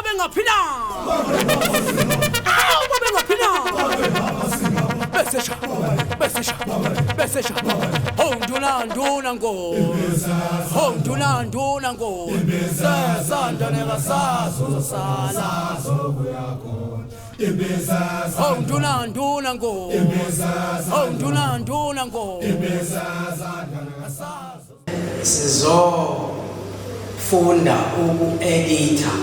babengaphila babengaphila besesha nduna ngo nduna ngo sesanda nekasazo sala nduna ngo nduna ngo sizofunda uku-edita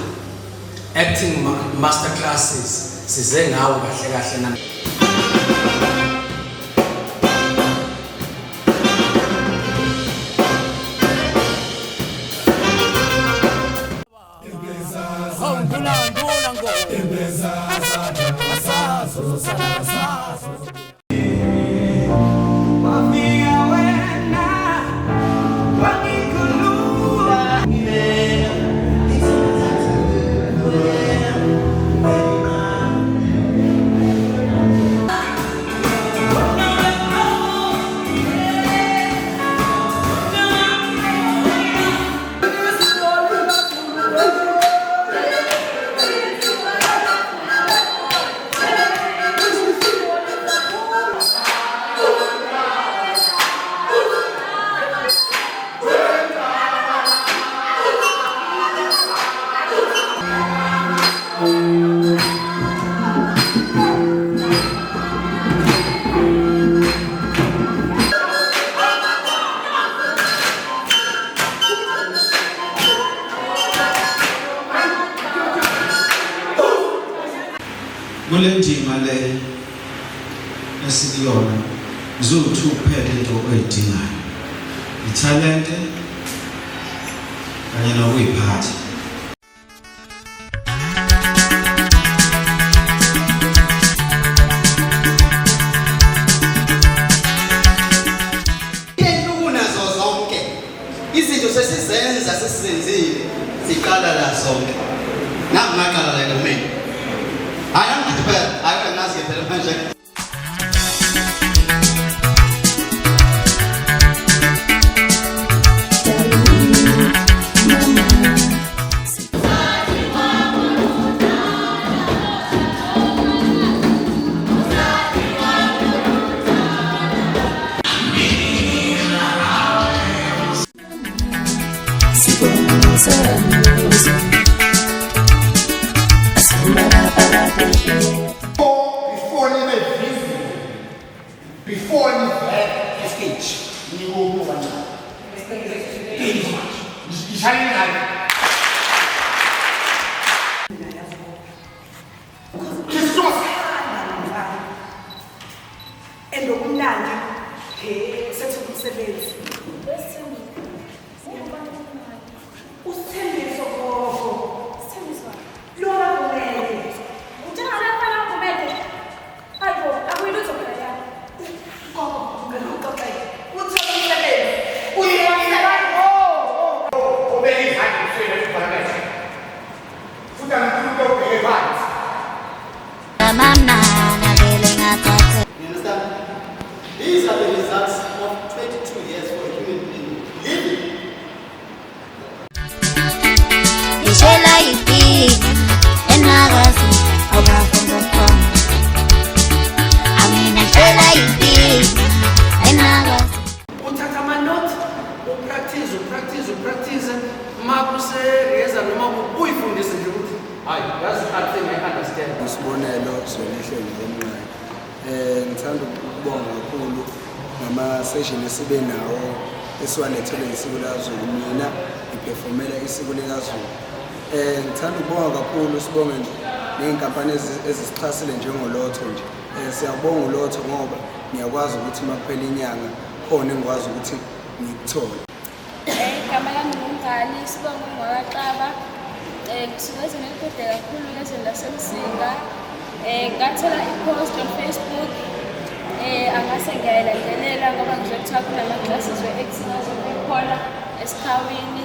acting master classes size ngawo kahle kahle na Kulendima le esikuyona ziwu-2 kuphela into oyidingayo ithalente kanye nokuyiphatha. Kunazo zonke izinto sesizenzile siqala la zonke nangaqala la kumina I can ask you to imagine. Before you had a speech, you will move on. You understand? These are the results of 22 years for a human being living. uthatha ama-note upractice makusereza noma uyifundise nje ukuthi hayi yazi arte ngi-understand. Isibonelo Zolihle Ngomncane. Ngithanda ukubonga kakhulu ngama-session esibe nawo esiwalethele isiko likaZulu. Mina ngiperformela isiko likaZulu. Ngithanda ukubonga kakhulu sibonge ney'nkampani ezisixhasile njengolotho nje. Siyabonga ulotho ngoba ngiyakwazi ukuthi makuphela inyanga khona engikwazi ukuthi ngikuthole. Igama lami ngumngani Sibongo Ngwakaxaba. Ngisuke ngikude kakhulu ngezweni laseMzinga. Ngathola i-post on Facebook. Angase ngiyayilandelela ngoba ngizokuthiwa kunama-classes we-acting azobe ekhona esikhawini.